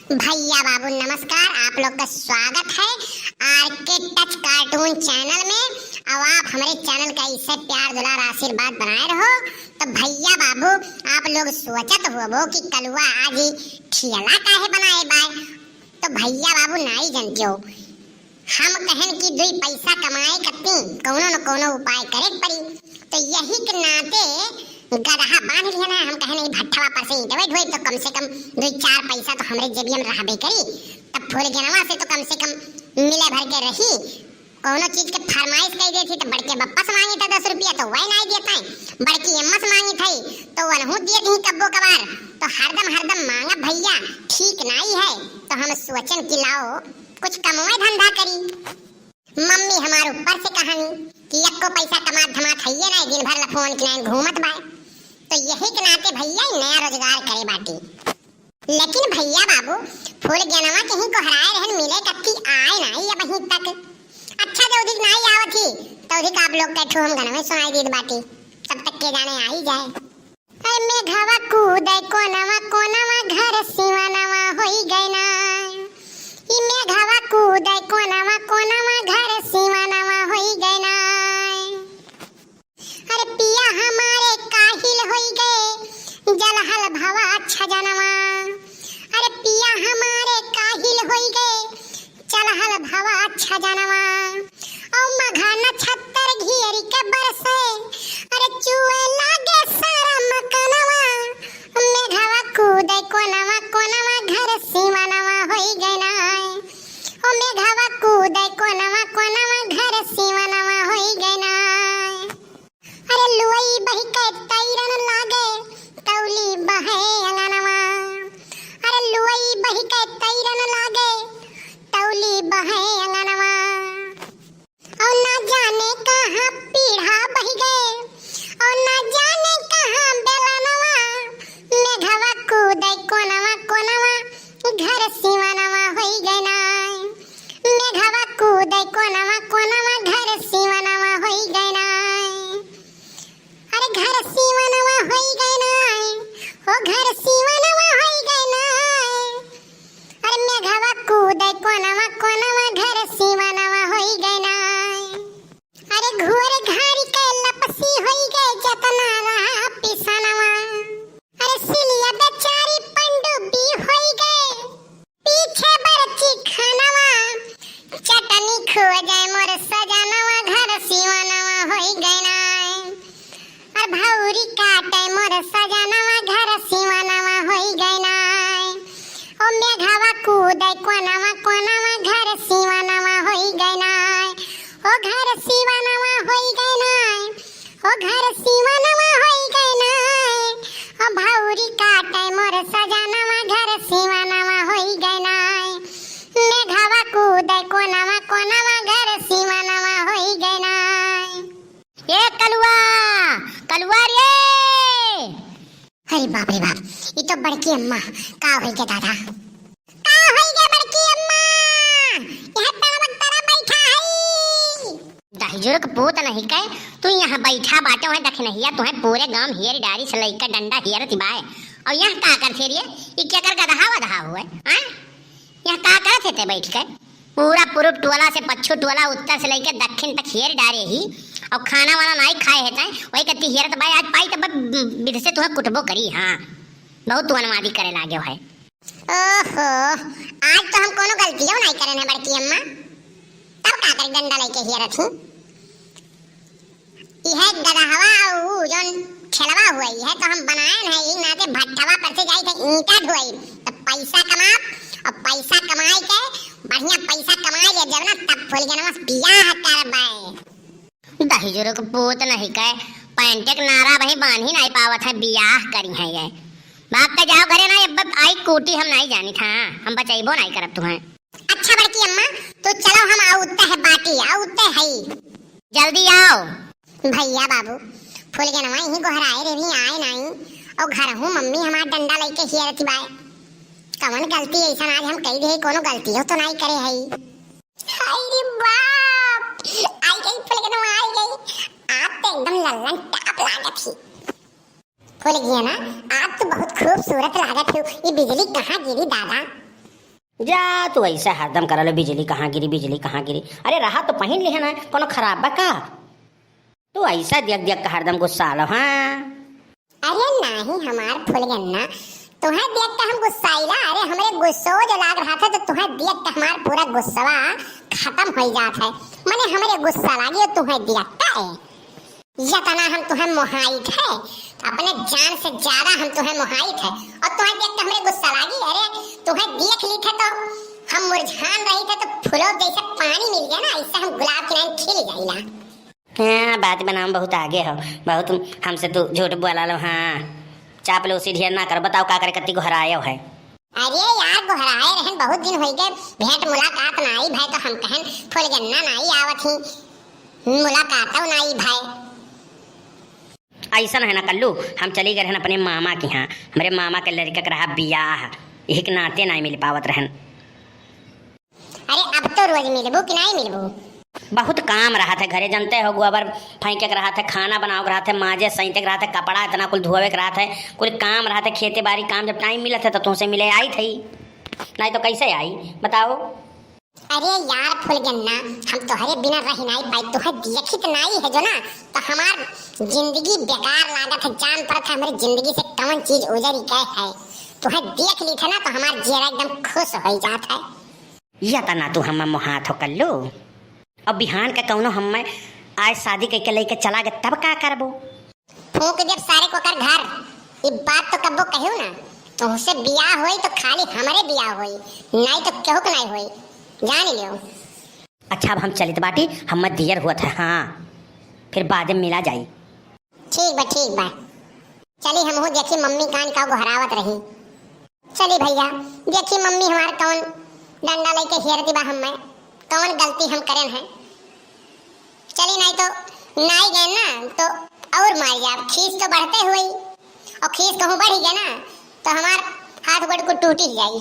भैया बाबू नमस्कार, आप लोग का स्वागत है आरके टच कार्टून चैनल में। अब आप हमारे चैनल का इससे प्यार दुलार आशीर्वाद बनाए रहो। तो भैया बाबू आप लोग सोचत हो कि कलुआ आज ही ठियला काहे बनाए बाय। तो भैया बाबू नहीं जानते हो, हम कहन कि दुई पैसा कमाए कती कोनो न कोनो उपाय करे पड़ी। तो यही के नाते गदहा बांध लिया ना, हम कहने भट्ठवा पर से ईंटे ढोई तो कम से कम दो चार पैसा तो हमरे जेबियम रहबे करी। तब फूल जनवा से तो कम से कम मिले भर के रही। कोनो चीज के फरमाइश कई देती तो बड़के बप्पा से मांगी था 10 रुपया तो वही नहीं देता है, बड़की अम्मा से मांगी थी तो वनहु दे दी कब्बो कबार। तो हरदम मांगा भैया ठीक नहीं है। तो हम सोचन कि लाओ कुछ कमाए धंधा करी। मम्मी हमारे ऊपर से कहानी कि यक्को पैसा कमा धमा खाइए ना, दिन भर फोन के लाइन घूमत बाय। तो यही के नाते भैया नया रोजगार करे बाटी। लेकिन भैया बाबू फूल जनवा कहीं को हराए रहन मिले कत्ती आए नहीं अब वहीं तक। अच्छा जो अधिक नहीं आवत थी तो अधिक आप लोग के ठो हम गनवे सुनाई देत बाटी, तब तक के जाने आ ही जाए। अरे मेघवा कूदे कोनवा घर सिवानवा होई गए ना। ई मेघवा कूदे कोनवा घर सिवानवा होई गए ना। अरे पिया हमारे काहिल होई गए जलहल भवा अच्छा जनवा। अरे पिया हमारे काहिल होई गए चलहल भवा अच्छा जनवा। औ मघा नक्षत्र घेरी के बरसे अरे चुए लागे सारा मकनवा। मेघवा कूदे कोनवा घर सिवानवा होई गए ना। ओ मेघवा कूदे कोनवा घर सिवानवा होई गए ना। अरे लुई बही के तैरन लागे तौली बहे अंगनवा। अरे लुई बही के तैरन लागे तौली बहे अंगनवा। और ना जाने कहाँ पीढ़ा बही गए और ना जाने कहाँ बेलनवा। मेघवा कूदे कोनवा घर सिवानवा होई गए ना। मेघवा कूदे कोनवा घर सिवानवा होई गए ना। अरे घर सिवानवा होई गए ना, ओ घर सिवानवा होई गए ना। अरे मेघवा कूदे कोनवा घर सिवानवा होई गए ना। अरे घोर घारी के लपसी होई गए जतना रहा पिसनवा। अरे सिलिया बेचारी पंडुबी होई गए पीछे बरची खानवा। चटनी खो जाए मोर सजनवा घर सिवानवा होई गए ना। और भौरी काटे मोर सजनवा घर सिवानवा होई गए ना। ओ मेघवा कूदे कोनवा घर सिवानवा होई गए ना। ओ घर सिवानवा होई गए ना। ओ घर सिवानवा होई गए ना। ओ भौरी काटे मोर सजनवा घर सिवानवा होई गए ना। मेघवा कूदे कोनवा घर सिवानवा होई गए ना। ए कलुआ रे। अरे बाप रे बाप, ये तो बड़की अम्मा का होई के दादा का होई के बड़की अम्मा यह तारा बैठा है। दहिजोर के पोत नहीं कहे तू यहाँ बैठा बाटे वहाँ देख नहीं तू है पूरे गांव हियर डारी से लइका डंडा हियर तिबाए। और यहाँ का कर थे रे ये क्या कर गधा हुए हैं। यहाँ का करत थे बैठ के पूरा पूरब टोला से पच्छू टोला उत्तर से लेके दक्षिण तक हियर डारे ही और खाना वाला नहीं खाए है वही कत्ती हियर तो भाई आज पाई तो विध से तुम्हें कुटबो करी। हाँ बहुत तू अनमादी करे लागे है। ओहो आज तो हम कोनो गलती हो नहीं करे ना बड़की अम्मा, तब का कर डंडा लेके हियर थी। यह गदहवा और जोन छलवा हुआ है तो हम बनाए है ई नाते भट्ठवा पर से जाई थे ईंटा ढोई तो पैसा कमा और पैसा कमाई के बढ़िया पैसा कमाई ले जब ना तब फूल जनवा बियाह करबाए। दहिजोर के पोत नहीं कहे पैंटे के नारा भाई बांध ही नहीं पावत है बियाह करी है ये बाप का जाओ घरे ना अब आई कोटी हम नहीं जानी था हम बचाइबो नहीं करब तुम्हें। अच्छा बड़की अम्मा तो चलो हम आउते है बाटी आउते है जल्दी आओ। भैया बाबू फूल जनवा ही गोहराए रे भी आए नहीं और घर हूँ मम्मी हमार डंडा लेके हियर थी बाय। कवन गलती ऐसा आज हम कही दे कोनो गलती हो तो नहीं करे है। हाय रे बाप आई गई फूल जनवा आई गई। आप तो एकदम लल्लन टाप लागत थी फूल गया ना। आप तो बहुत खूबसूरत लागत हो। ये बिजली कहाँ गिरी दादा। जा तू ऐसे हरदम करलो बिजली कहाँ गिरी बिजली कहाँ गिरी। अरे रहा तो पहन ली है ना, कोनो खराब बा का? तू ऐसा देख देख के हरदम गुस्सा आलो। हाँ अरे नहीं हमार फुलगन्ना, तुम्हें देख के हम गुस्साइला। अरे हमरे गुस्सो जो लाग रहा था तो तुम्हें देख के हमार पूरा गुस्सावा खत्म हो जात है। माने हमरे गुस्सा लागी और तुम्हें देखता है यतना हम तुम्हें मोहाइट है, अपने जान से ज्यादा हम तुम्हें मोहाइट है। और तुम्हें देख के हमरे गुस्सा लागी। अरे तुम्हें देख ली थे तो हम मुरझान रही थे तो फूलों जैसे पानी मिल गया ना, ऐसे हम गुलाब की नाम खिल जाइला। हाँ बात बनाओ बहुत आगे हो, बहुत हमसे तू झूठ बोला लो। हाँ चाप लो सीढ़िया ना कर, बताओ का करे कत्ती को हरायो है। अरे यार गोहराए रहन बहुत दिन हो गए, भेंट मुलाकात ना आई भाई। तो हम कहन फुलगन्ना नहीं आवत ही, मुलाकात नहीं भाई। ऐसा है ना कल्लू, हम चली गए रहन अपने मामा के यहाँ। हमारे मामा के लड़का का रहा बियाह, एक नाते नहीं मिल पावत रहन। अरे अब तो रोज मिलबू कि नहीं मिलबू? बहुत काम रहा था घरे, जानते हो गोबर फेंके के रहा था, खाना बनाओ के रहा था, माजे सैंते के रहा था, कपड़ा इतना कुल धोवे के रहा था, कुल काम रहा था, खेती बाड़ी काम। जब टाइम मिला था तो तुमसे मिले आई थी, नहीं तो कैसे आई बताओ? अरे यार फुलगन्ना, हम तोहरे बिना रह नहीं पाई। तुहें देखित नहीं है जो ना, तो हमार जिंदगी बेकार लागत है। जान पड़ता है हमारी जिंदगी से कौन चीज उजरी गए है। तुहें देख ली थे ना तो हमार चेहरा एकदम खुश हो जाता है। या तना तू हम मोहात हो कल्लू। अब बिहान का कौनो हम आज शादी करके लेके चला गए तब का करबो? फूक जब सारे को कर घर, ये बात तो कब्बो कहू ना। तुमसे बियाह होई तो खाली हमारे बियाह होई, नहीं तो केहू के नहीं होई, जान लियो। अच्छा अब हम चलित बाटी, हम देर हुआ था। हाँ फिर बाद में मिला जाई। ठीक बा चली हमहू देखी मम्मी कान का गोहरावत रही। चली भैया देखी मम्मी हमार कौन डंडा लेके हेरती बा, हम में कौन गलती हम करें हैं। चली नहीं तो नहीं गए ना तो और मार जा, खींच तो बढ़ते हुई, और खींच कहूँ बढ़ गया ना तो हमार हाथ गोड़ को टूट ही जाई।